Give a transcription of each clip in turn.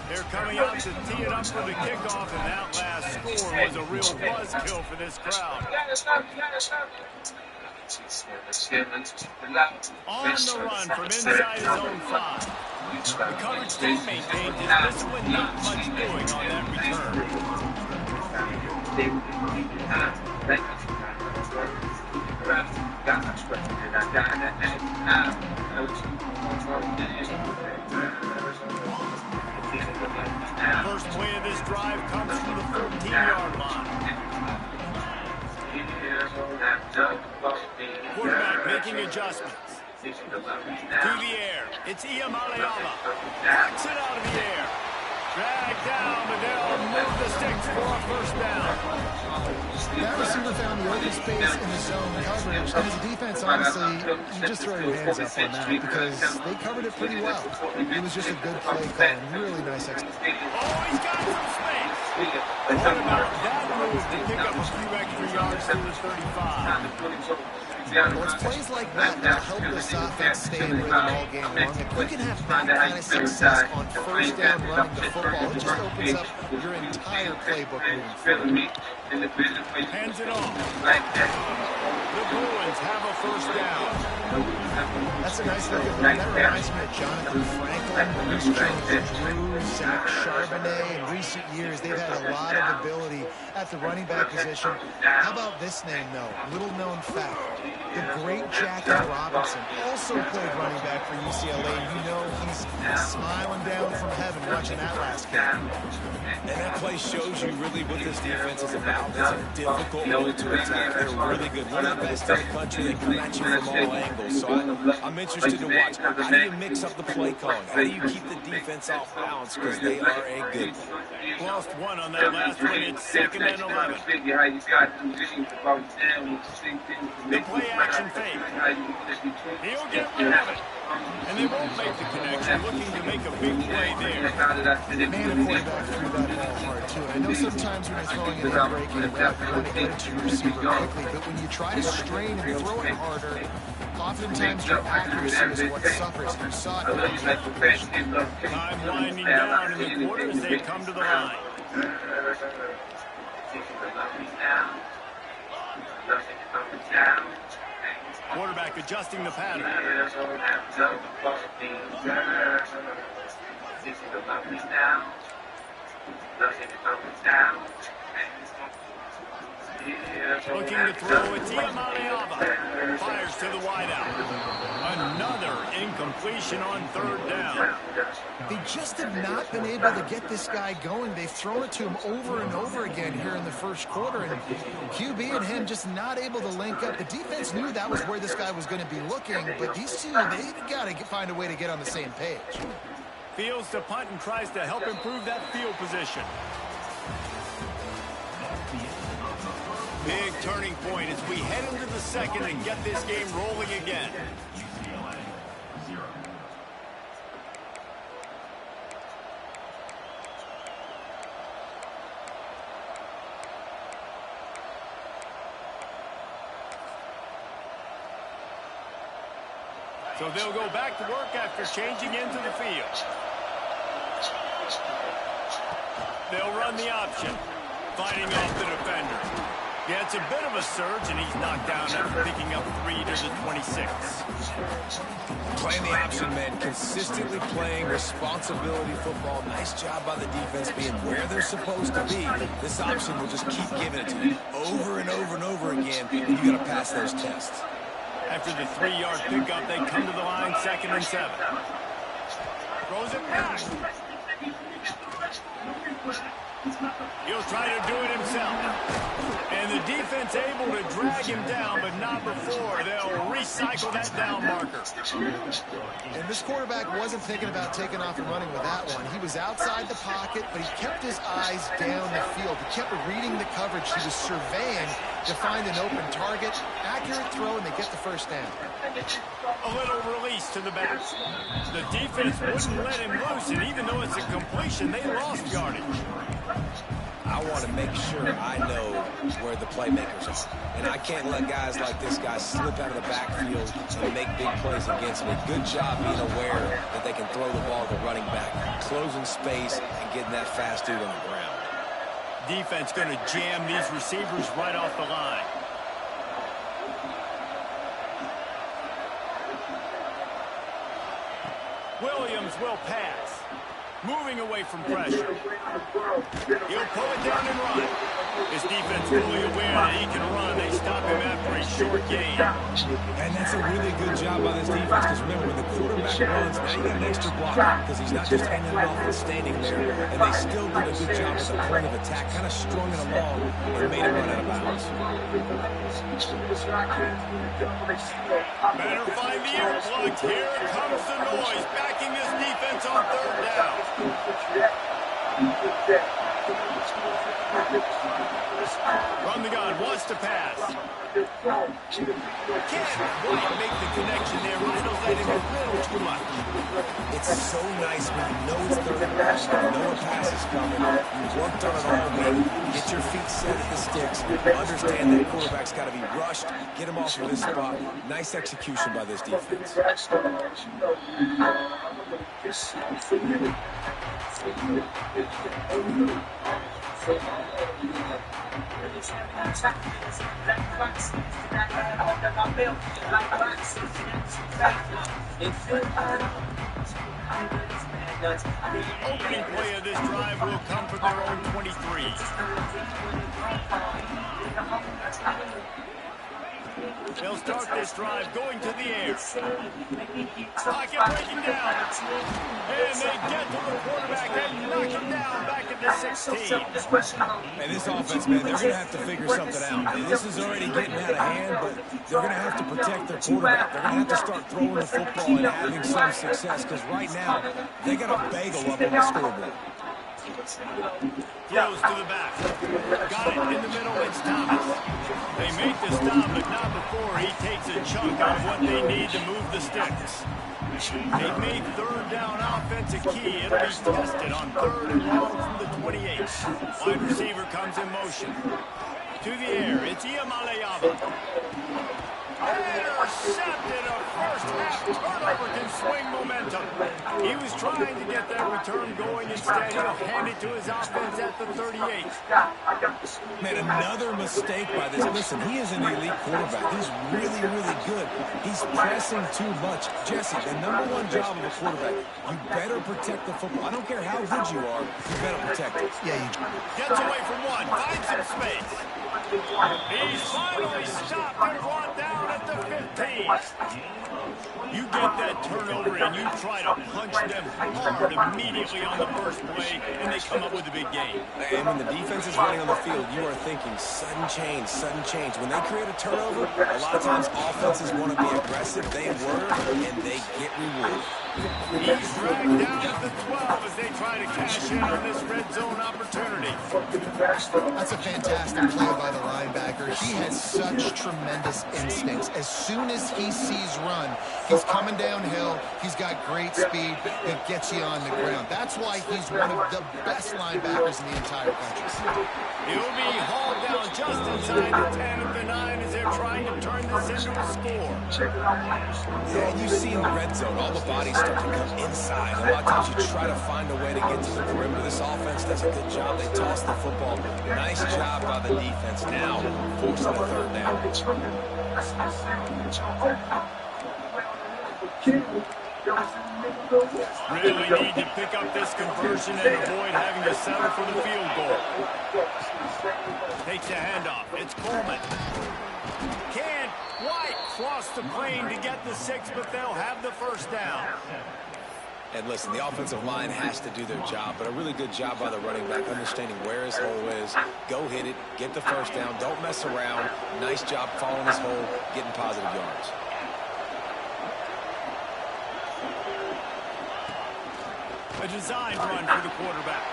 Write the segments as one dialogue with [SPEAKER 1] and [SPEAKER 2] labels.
[SPEAKER 1] They're coming out to tee it up for the kickoff, and that last score was a real buzzkill for this crowd. On the run from inside his own 5. The coverage team maintained his discipline, not much doing on that return. First play of this drive comes from the 14-yard line. Quarterback making adjustments. To the air. It's Iamaleava. Knocks it out of the air. Dragged down, but they'll move the sticks for a first down.
[SPEAKER 2] That receiver found the open space in the zone coverage. And as a defense, honestly, you just throw your hands up on that because they covered it pretty well. It was just a good play call and really nice execution.
[SPEAKER 1] Oh, he's got some space. What about that move to pick up a few extra yards to the 35?
[SPEAKER 2] Well, it's plays like that that help this offense stay in rhythm all game long. If you can have that kind of success on first down running the football, it just opens up your entire playbook moving forward.
[SPEAKER 1] Hands it off. The Bruins have a first down.
[SPEAKER 2] That's a nice looking run. That reminds me of Jonathan Franklin, Bruce Jones-Drew, Zach Charbonnet. In recent years, they've had a lot of ability at the running back position. How about this name, though? Little known fact. The great Jackie Robinson also played running back for UCLA. You know he's smiling down from heaven watching that last game.
[SPEAKER 3] And that play shows you really what this defense is about. It's a difficult way to attack. They're really good. One of the best in the country. They come at you from all angles. So I'm interested to watch. How do you mix up the play calling? How do you keep the defense off balance? Because they are a good one.
[SPEAKER 1] Lost one on that last one. It's 2nd and 11. The play action fake. He'll get rid of it. And they won't make the connection, looking to make a big play there.
[SPEAKER 2] Man, the quarterback threw that ball hard, too. And I know sometimes when you're throwing it in a break, you want to get it to your receiver quickly. But when you try to strain and throw it harder, oftentimes your accuracy is what suffers. You saw it in the situation.
[SPEAKER 1] Time winding down in the quarters. They come to the line. Quarterback adjusting the pattern. Looking to throw, it's Iamaleava. Fires to the wideout. Another incompletion on 3rd down.
[SPEAKER 2] They just have not been able to get this guy going. They've thrown it to him over and over again here in the first quarter, and QB and him just not able to link up. The defense knew that was where this guy was going to be looking, but these two, they've got to find a way to get on the same page.
[SPEAKER 1] Fields to punt and tries to help improve that field position. Big turning point as we head into the second and get this game rolling again. So they'll go back to work after changing into the field. They'll run the option, fighting off the defender. Yeah, it's a bit of a surge, and he's knocked down after picking up 3 to the 26.
[SPEAKER 3] Playing the option, man. Consistently playing responsibility football. Nice job by the defense being where they're supposed to be. This option will just keep giving it to you over and over and over again, and you got to pass those tests.
[SPEAKER 1] After the 3-yard pickup, they come to the line, 2nd and 7. Throws it back. He'll try to do it himself. And the defense able to drag him down, but not before. They'll recycle that down marker.
[SPEAKER 2] And this quarterback wasn't thinking about taking off and running with that one. He was outside the pocket, but he kept his eyes down the field. He kept reading the coverage. He was surveying to find an open target. Accurate throw, and they get the first down.
[SPEAKER 1] A little release to the back. The defense wouldn't let him loose, and even though it's a completion, they lost yardage.
[SPEAKER 3] I want to make sure I know where the playmakers are. And I can't let guys like this guy slip out of the backfield and make big plays against me. Good job being aware that they can throw the ball to the running back, closing space, and getting that fast dude on the ground.
[SPEAKER 1] Defense going to jam these receivers right off the line. Williams will pass. Moving away from pressure. He'll pull it down and run. His defense fully aware that he can run. They stop him after a short gain.
[SPEAKER 3] And that's a really good job by this defense, because remember, when the quarterback runs, now you got an extra blocker, because he's not just handing it off and standing there. And they still did a good job at the point of attack, kind of strung it along and made it run out of bounds.
[SPEAKER 1] Better find the earplugs. Here comes the noise, backing this defense on third down. From the gun, wants to pass. Can't quite make the connection there. Rhino's letting him a little too much.
[SPEAKER 3] It's so nice when you know it's third down, you know a pass is coming, you've worked on it all week, get your feet set at the sticks, understand that quarterback's got to be rushed, get him off of this spot. Nice execution by this defense.
[SPEAKER 1] Opening play of this drive will come from their own 23. They'll start this drive going to the air. Pocket breaking down. And they get to the quarterback and knock him down back at the 16.
[SPEAKER 3] And this offense, man, they're going to have to figure something out. This is already getting out of hand, but they're going to have to protect their quarterback. They're going to have to start throwing the football and having some success, because right now, they got a bagel up on the scoreboard.
[SPEAKER 1] Throws to the back. Got it in the middle. It's Thomas. They make the stop, but not before he takes a chunk out of what they need to move the sticks. They've made third down offense a key. It'll be tested on third and long from the 28. Wide receiver comes in motion. To the air. It's Iamaleava. Intercepted. A first half turnover can swing momentum. He was trying to get that return going. Instead, he'll hand it to his offense at the 38.
[SPEAKER 3] Man, another mistake by this. Listen, he is an elite quarterback. He's really, really good. He's pressing too much. Jesse, the #1 job of a quarterback, you better protect the football. I don't care how good you are, you better protect it.
[SPEAKER 2] Yeah, you
[SPEAKER 1] Gets away from one, finds some space. He's finally stopped and brought down at the 15. You get that turnover and you try to punch them hard immediately on the first play, and they come up with a big gain.
[SPEAKER 3] And when the defense is running on the field, you are thinking sudden change, sudden change. When they create a turnover, a lot of times offenses want to be aggressive. They were, and they get rewarded.
[SPEAKER 1] He's dragged down at the 12 as they try to cash in on this red zone opportunity.
[SPEAKER 2] That's a fantastic play by the linebacker. He has such tremendous instincts. As soon as he sees run, he's coming downhill. He's got great speed that gets you on the ground. That's why he's one of the best linebackers in the entire country.
[SPEAKER 1] He'll be hauled down just inside the 10 of the 9 as they're trying to turn this into a score.
[SPEAKER 3] Yeah, you see in the red zone, all the bodies start to come inside. A lot of times you try to find a way to get to the perimeter. This offense does a good job. They toss the football. Nice job by the defense. Now, forcing a third down.
[SPEAKER 1] Really need to pick up this conversion and avoid having to settle for the field goal. Takes the handoff. It's Coleman. Can't quite cross the plane to get the 6, but they'll have the first down.
[SPEAKER 3] And listen, the offensive line has to do their job, but a really good job by the running back, understanding where his hole is. Go hit it, get the first down, don't mess around. Nice job following his hole, getting positive yards.
[SPEAKER 1] A design run for the quarterback.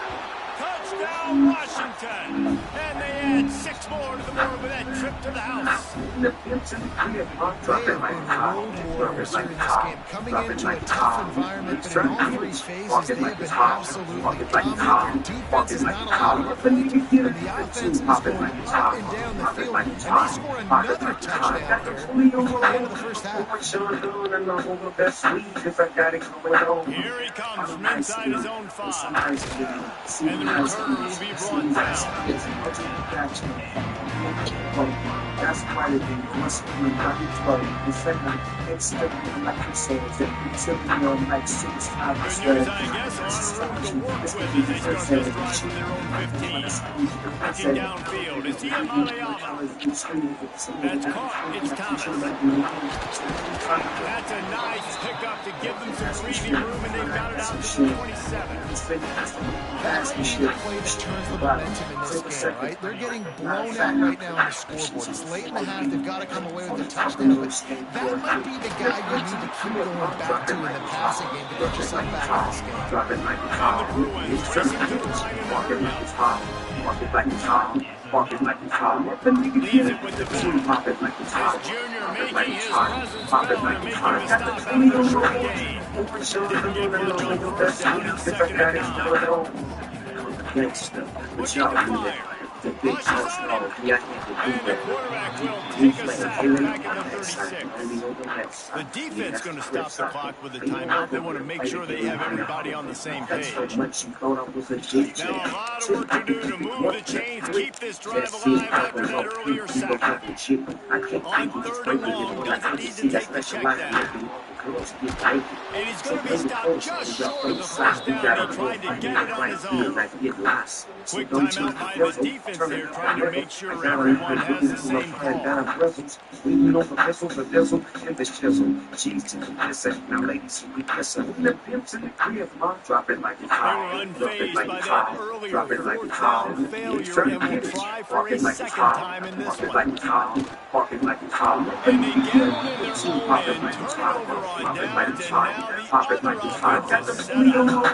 [SPEAKER 1] Cuts Touchdown, Washington. And they add 6 more to the board with that trip to the house.
[SPEAKER 2] They have been road warriors here in this game, coming into a tough environment, but in all 3 phases, they have been absolutely dominant. Their defense is not allowed to point, and the offense is going up and down the field, and they score another touchdown here before the end of the first half.
[SPEAKER 1] Here he comes from inside his own 5. And the returner will be brought down.
[SPEAKER 4] That's why they must be very close. The second, it's the like you say, it's the like 6 hours.
[SPEAKER 1] Good news, I guess, on room to work with as they start this drive from their own 15. Looking downfield, it's Iamalayama. That's caught, it's Thomas. That's a nice pickup to give them some breathing room, and they've got it out to the 27.
[SPEAKER 2] That's the play that turns the momentum in this game, right? They're getting blown out right now on the scoreboard. It's late in the half. They've got to come away with a touchdown, but that might be the guy you need to keep going back to in the passing game to get yourself back in this game.
[SPEAKER 1] And the Bruins racing to the line and they're leaves it with the back. This junior making his presence felt and making the stop after a short gain. Didn't get much on the first down and second and 9. Looking to fire. Launches on it. And the quarterback will take a sack back at the 36. The defense going to stop the clock with a timeout. They want to make sure they have everybody on the same page. Now a lot of work to do to move the chains, keep this drive alive after that earlier sack. On 3rd and long, doesn't need to take the check down. And he's going to be stopped just short of the first down. He tried to get it on his own. Quick timeout by the defense there, trying to make sure everyone has the same call. They were unfazed by that earlier 4th down failure and will try for a second time in this one. And they get one in their own end, turn it over on downs, and now the other offense is set up.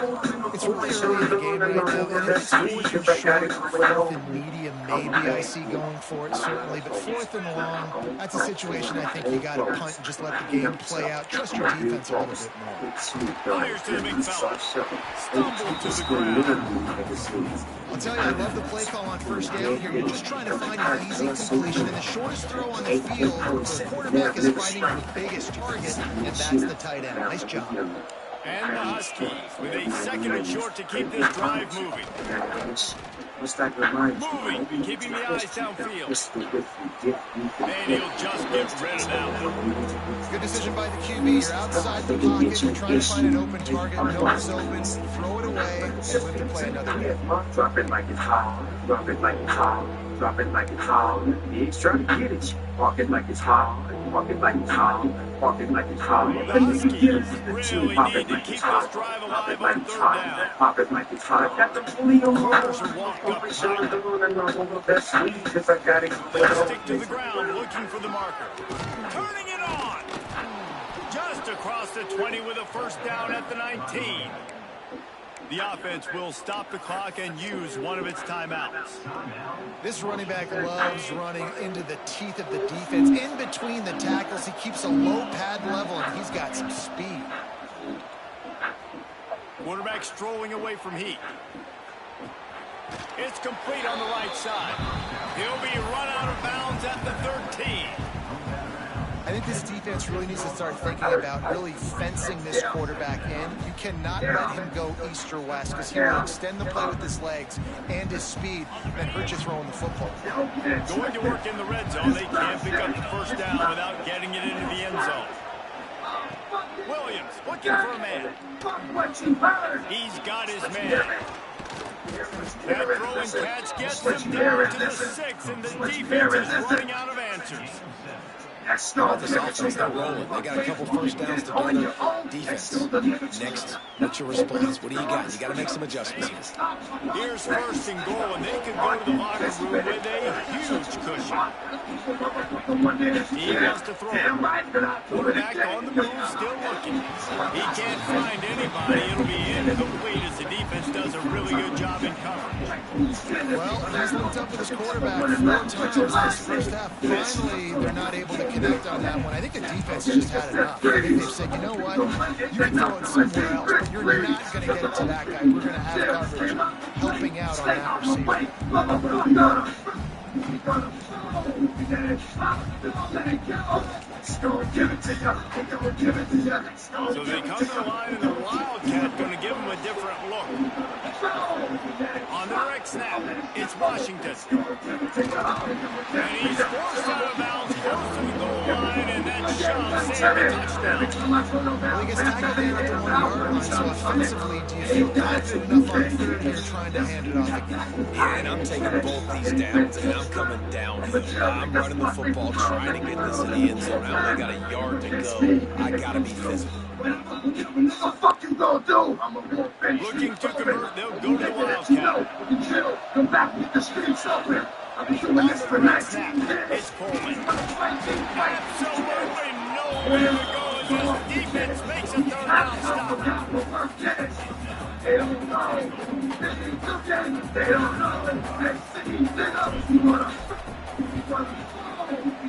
[SPEAKER 2] It's really early in the game right now, and it's 4th and short, 4th and medium, maybe I see going for it, certainly, but 4th and long, that's a situation I think you got to punt and just let the game play out. Trust your defense a little bit more.
[SPEAKER 1] Well, here's to the big fella. Stumbled to the ground.
[SPEAKER 2] I'll tell you, I love the play call on first down here. You're just trying to find an easy completion, and the shortest throw on the field, the quarterback is finding the biggest target, and that's the tight end. Nice job.
[SPEAKER 1] And the Huskies with a 2nd and short to keep this drive moving. Moving, keeping the eyes downfield. And he'll just get rid of that one.
[SPEAKER 2] Good decision by the QB. You're outside the pocket. You're trying to find an open target. No one's open. Throw it away and live to play another game.
[SPEAKER 4] Drop it like it's hot. Drop it like it's hot. Drop it like it's hot. He's trying to get it. Walk it like it's hot. Walk it like it's hot. Walk it like it's hot.
[SPEAKER 1] The Huskies really need to keep this drive alive on 3rd down.
[SPEAKER 4] Pop it like it's hot. Got the bully on
[SPEAKER 1] Corners are walked up behind them. They'll stick to the ground looking for the marker. Turning it on. Just across the 20 with a first down at the 19. The offense will stop the clock and use one of its timeouts.
[SPEAKER 2] This running back loves running into the teeth of the defense. In between the tackles, he keeps a low pad level, and he's got some speed.
[SPEAKER 1] Quarterback strolling away from heat. It's complete on the right side. He'll be run out of bounds at the 13.
[SPEAKER 2] I think this defense really needs to start thinking about really fencing this quarterback in. You cannot let him go east or west because he will extend the play with his legs and his speed and hurt you throwing the football.
[SPEAKER 1] Going to work in the red zone. They can't pick up the first down without getting it into the end zone. Williams looking for a man. He's got his man. That throw and catch gets them down to the 6, and the defense is running out of answers.
[SPEAKER 3] How about this offense? They're rolling. They got a couple first downs together. Defense. Next, what's your response? What do you got? You got to make some adjustments here.
[SPEAKER 1] Here's first and goal, and they could go to the locker room with a huge cushion. He wants to throw it. Quarterback on the move, still looking. He can't find anybody. It'll be incomplete as the defense does a really good job in coverage.
[SPEAKER 2] Well, he's linked up with his quarterback 4 times this first half. Finally, they're not able to connect on that one. I think the defense just had enough. I think they've said, you know what? You can throw it somewhere else, but you're not going to get it to that guy. We're going to have coverage helping out on that receiver.
[SPEAKER 1] So they come to the line, and the Wildcat going to give them a different look. On the direct snap, it's Washington. And he's forced out of bounds, close to the goal line, and that shove saves the touchdown.
[SPEAKER 2] Well, he gets tackled down at the 1-yard line, so offensively, do you feel confident enough on third here trying to hand it off again?
[SPEAKER 3] Yeah, and I'm taking both these downs, and I'm coming downhill. I'm running the football, trying to get this in the end zone. I only got a yard to go. I got to be physical.
[SPEAKER 1] Looking to convert, they'll go to the Wildcat. On the right snap, it's Coleman. Absolutely nowhere to go as this defense makes a third down stop.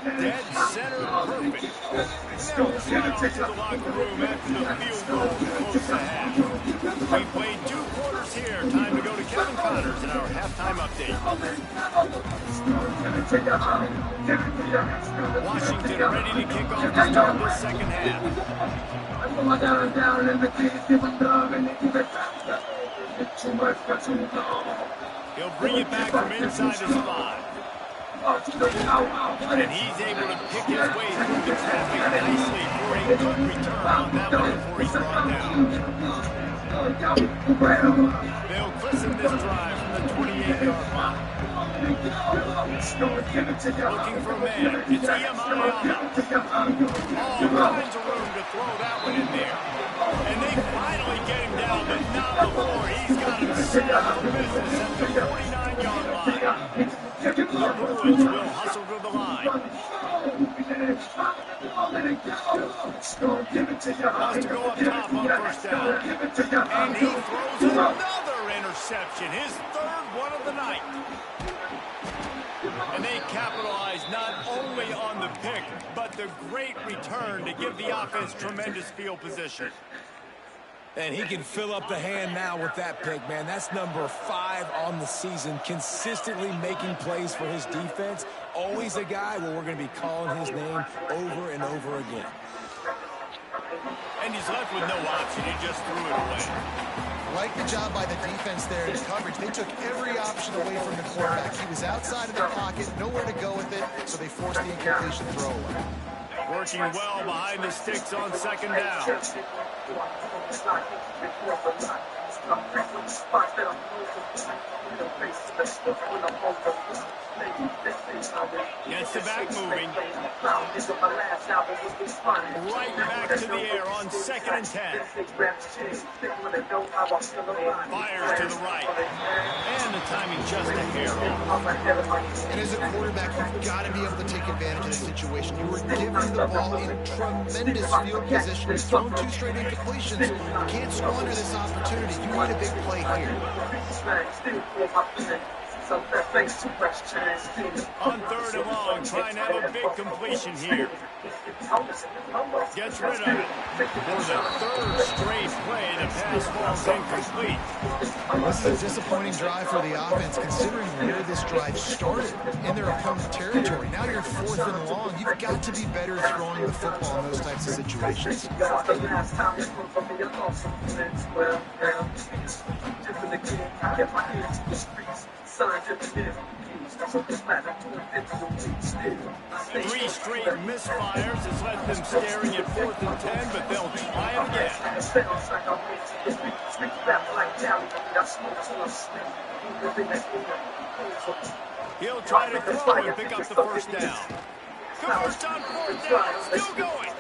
[SPEAKER 1] Dead center perfect. Now we'll get off to the locker room after the field goal to close the half. We played 2 quarters here. Time to go to Kevin Connors in our halftime update. Washington ready to kick off the start of the second half. He'll bring it back from inside his 5. And he's able to pick his way through the traffic nicely for a good return on that one before he's brought down. They'll christen this drive from the 28-yard line. Looking for a man. It's Iamaleava. All kinds of room to throw that one in there. And they finally get him down, but not before. He's got him set up for business at the 49-yard line. The Bruins will hustle to the line. Wants to go up top on first down. And he throws another interception, his 3rd one of the night. And they capitalize not only on the pick, but the great return to give the offense tremendous field position.
[SPEAKER 3] And he can fill up the hand now with that pick, man. That's number 5 on the season, consistently making plays for his defense. Always a guy where we're going to be calling his name over and over again.
[SPEAKER 1] And he's left with no option. He just threw it away.
[SPEAKER 2] Like the job by the defense there in coverage. They took every option away from the quarterback. He was outside of the pocket, nowhere to go with it, so they forced the incompletion throw away.
[SPEAKER 1] Working well behind the sticks on second down. Gets the back moving. Right back to the air on 2nd and 10. Fires to the right. And the timing just a hair off.
[SPEAKER 2] And as a quarterback, you've got to be able to take advantage of the situation. You were given the ball in tremendous field position. You've thrown 2 straight incompletions. You can't squander this opportunity. You need a big play here.
[SPEAKER 1] On 3rd and long, trying to have a big completion here. Gets rid of it. For the 3rd straight play, the pass falls incomplete.
[SPEAKER 2] This is a disappointing drive for the offense, considering where this drive started in their opponent's territory. Now you're 4th and long. You've got to be better at throwing the football in those types of situations.
[SPEAKER 1] Three straight misfires has left them staring at 4th and 10, but they'll try it again. He'll try to throw and pick up the first down. Converts on fourth down. Still going.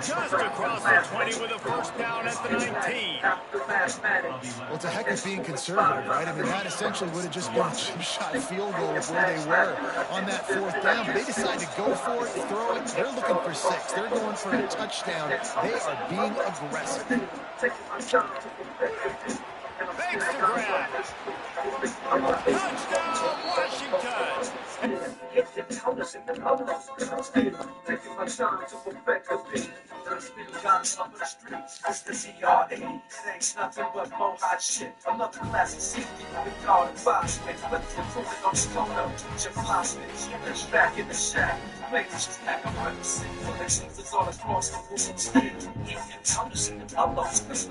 [SPEAKER 1] Just across the 20 with a first down at the 19.
[SPEAKER 2] Well, it's a heck of being conservative, right? I mean, that essentially would have just been a chip-shot field goal with where they were on that fourth down. But they decided to go for it, throw it. They're looking for 6. They're going for a touchdown. They are being aggressive.
[SPEAKER 1] Fakes the grab. Touchdown, Washington.
[SPEAKER 5] Nothing but more hot shit. Another classic CD with God and Fox. Let's improve it on Stoner. Your fly spit. Back in the shack. Make this track. I'm representing. It's all across the board. Still,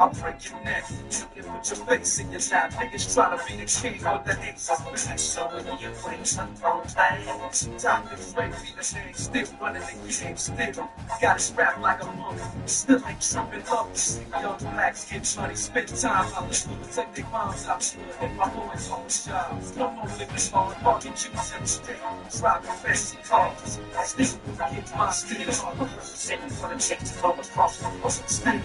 [SPEAKER 5] I'll break your neck. You put your face in your lap. Niggas try to be the king of the hate. So when you play some wrong things, Dr. Dre be the name. Still running the game. Still got his rap like a monk. Still ain't tripping up. Young blacks get money. Spend time out the school. Take their moms out school. And my boys on the jobs. No more living on parking juice every day. Driving fancy cars. I still get my steel on. Sitting for the changes all across the world. Still,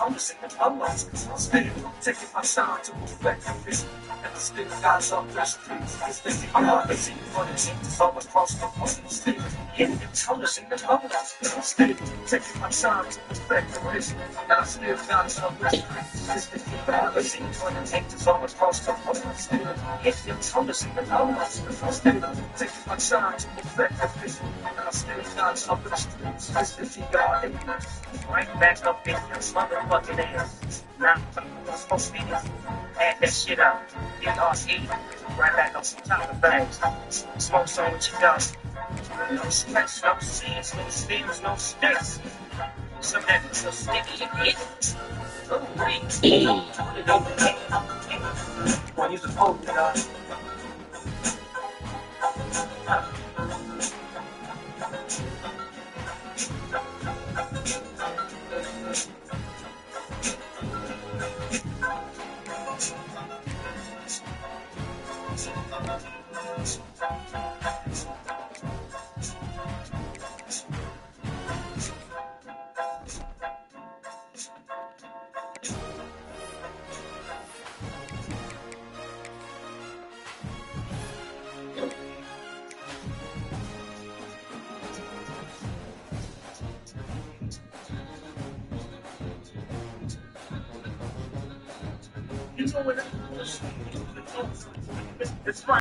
[SPEAKER 5] I'm just saying, I'm lost. Still, taking my time to perfect the vision. And I still got some fresh streets. It's the I'm not busy for the changes all across the world. Still, I'm just saying, I'm lost. Still, taking my time to perfect the vision. And I still got some fresh streets. It's the I'm busy for the changes all across the world. Still, I'm just saying, I'm lost. Still, taking my time to perfect the vision. And I still got some fresh streets. It's the right back up in your motherfucking ass. Now, I'm supposed to be there. Add that shit up. Get RC. Right back up some top of bags. Smoke some what you got. No stress, no seeds, no steams, no sticks. Some that was so sticky and hit. When you supposed to you know what? It's fine.